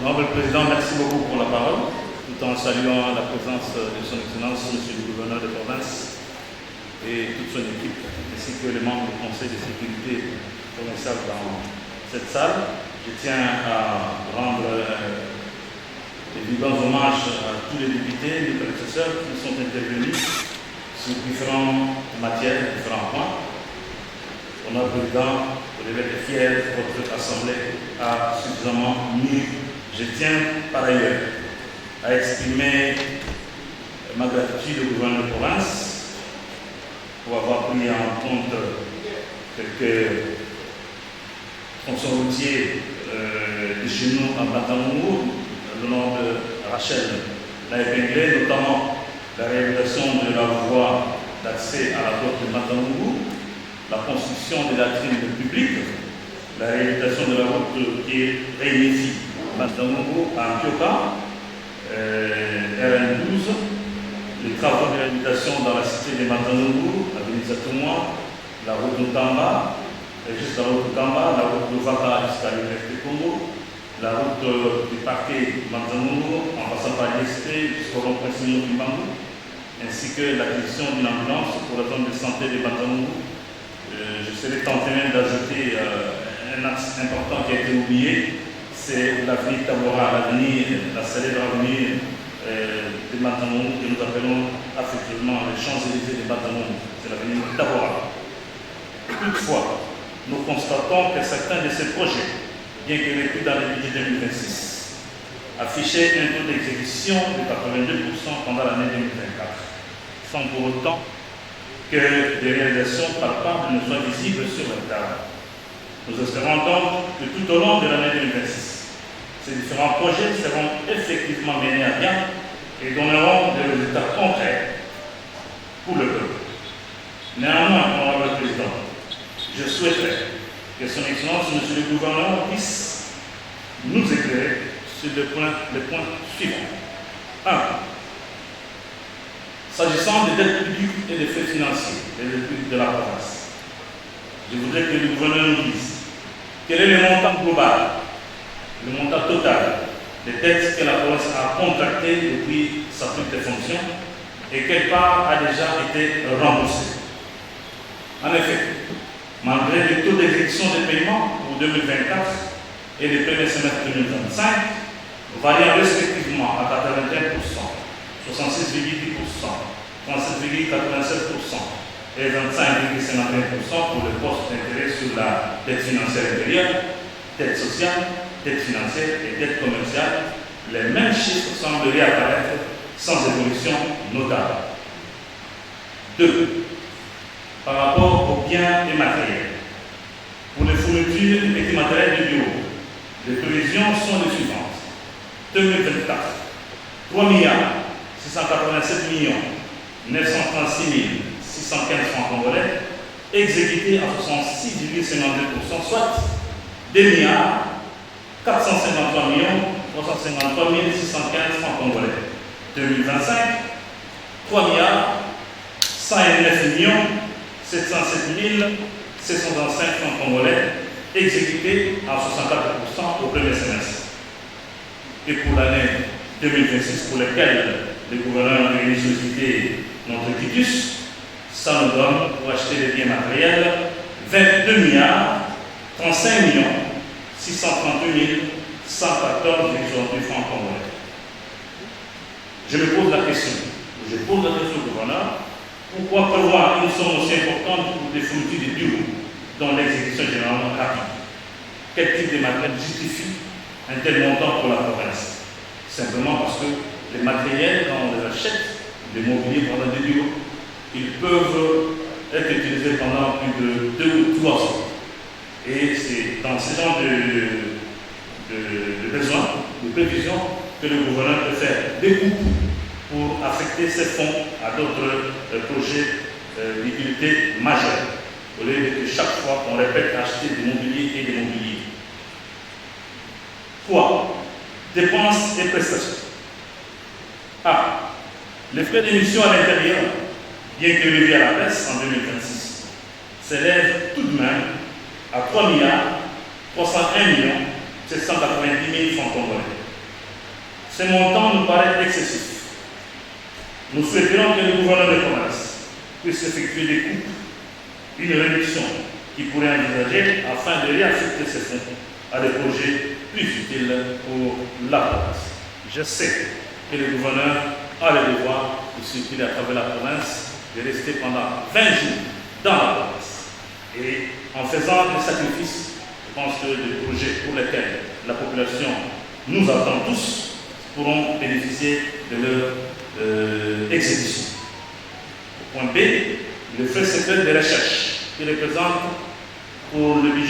Honorable Président, merci beaucoup pour la parole, tout en saluant la présence de son Excellence, Monsieur le Gouverneur de province et toute son équipe, ainsi que les membres du Conseil de sécurité provincial dans cette salle. Je tiens à rendre les vivants hommages à tous les députés, les prédécesseurs qui sont intervenus sur différentes matières, différents points. Honorable Président, vous devez être fier, votre Assemblée a suffisamment mis. Je tiens par ailleurs à exprimer ma gratitude au gouvernement de province pour avoir pris en compte quelques fonctions routiers de chez nous en Matamou, le nom de Rachel l'a épinglé, notamment la réalisation de la voie d'accès à la côte de Matamou, la construction des latrines publiques, la réalisation de la route qui réunifie Matamou à Antioquia, RN12, les travaux de réhabilitation dans la cité de Matamou, la Vénizatouma, la route de Tamba, jusqu'à la route de Tamba, la route de Vaka jusqu'à l'Université de Congo, la route du parquet Matamou en passant par l'ISP jusqu'au rond-point Simon Kimbangu, ainsi que l'acquisition d'une ambulance pour la zone de santé de Matamou. Je serais tenté même d'ajouter un axe important qui a été oublié, c'est l'avenir Tabora, la célèbre avenir de Matamou, que nous appelons affectueusement les Champs-Élysées de Matamou. C'est l'avenir Tabora. Toutefois, nous constatons que certains de ces projets, bien que vécus dans le budget 2026, affichaient un taux d'exécution de 82% pendant l'année 2024, sans pour autant que des réalisations palpables ne soient visibles sur le terrain. Nous espérons donc que tout au long de l'année 2026, ces différents projets seront effectivement menés à bien et donneront des résultats concrets pour le peuple. Néanmoins, Honorable Président, je souhaiterais que Son Excellence, Monsieur le Gouverneur, puisse nous éclairer sur les points suivants. 1. S'agissant des dettes publiques et des faits financiers, des dettes publiques de la province, je voudrais que le gouverneur nous dise quel est le montant global, le montant total des dettes que la province a contractées depuis sa prise de fonction et quelle part a déjà été remboursée. En effet, malgré le taux d'exécution des paiements pour 2024 et le premier semestre 2025, variant respectivement à 81%, 66,10%, 37,87% et 25,51% pour le poste d'intérêt sur la dette financière intérieure, dette sociale, dette financière et dette commerciale, les mêmes chiffres semblent réapparaître sans évolution notable. 2. Par rapport aux biens et matériels. Pour les fournitures et matériels de bureau, les prévisions sont les suivantes. 2024, 3 687 936 615 francs congolais, exécutés à 66,52%, soit 2 453 353 615 francs congolais. 2025, 3 109 707 725 francs congolais, exécutés à 64% au premier semestre. Et pour l'année 2026, pour laquelle le gouvernement a sollicité notre quitus, ça nous donne pour acheter des biens matériels 22 35 638 114,68 francs congolais. Je me pose la question au gouverneur, pourquoi prévoir une somme aussi importante pour des fournitures de bureaux dont l'exécution est généralement rapide? Quel type de matériel justifie un tel montant pour la province? Simplement parce que les matériels, quand on les achète, les mobiliers pendant des bureaux, ils peuvent être utilisés pendant plus de 2 ou 3 ans. Et c'est dans ce genre de besoins, de prévisions, que le gouvernement peut faire des coupes pour affecter ces fonds à d'autres projets d'utilité majeure, au lieu de chaque fois qu'on répète acheter des mobiliers et des mobiliers. 3. Dépenses et prestations. A. Les frais d'émission à l'intérieur, bien que revus à la baisse en 2026, s'élèvent tout de même à 3 301 790 000 francs congolais. Ces montants nous paraissent excessifs. Nous souhaiterions que le gouverneur de commerce puisse effectuer des coupes, une réduction qui pourrait envisager afin de réaffecter ces fonds à des projets plus utiles pour la province. Je sais que le gouverneur a le devoir de circuler à travers la province, de rester pendant 20 jours dans la province. Et en faisant des sacrifices, je pense que les projets pour lesquels la population nous attend tous pourront bénéficier de leur exécution. Au point B, le frais secret de recherche qui représente pour le budget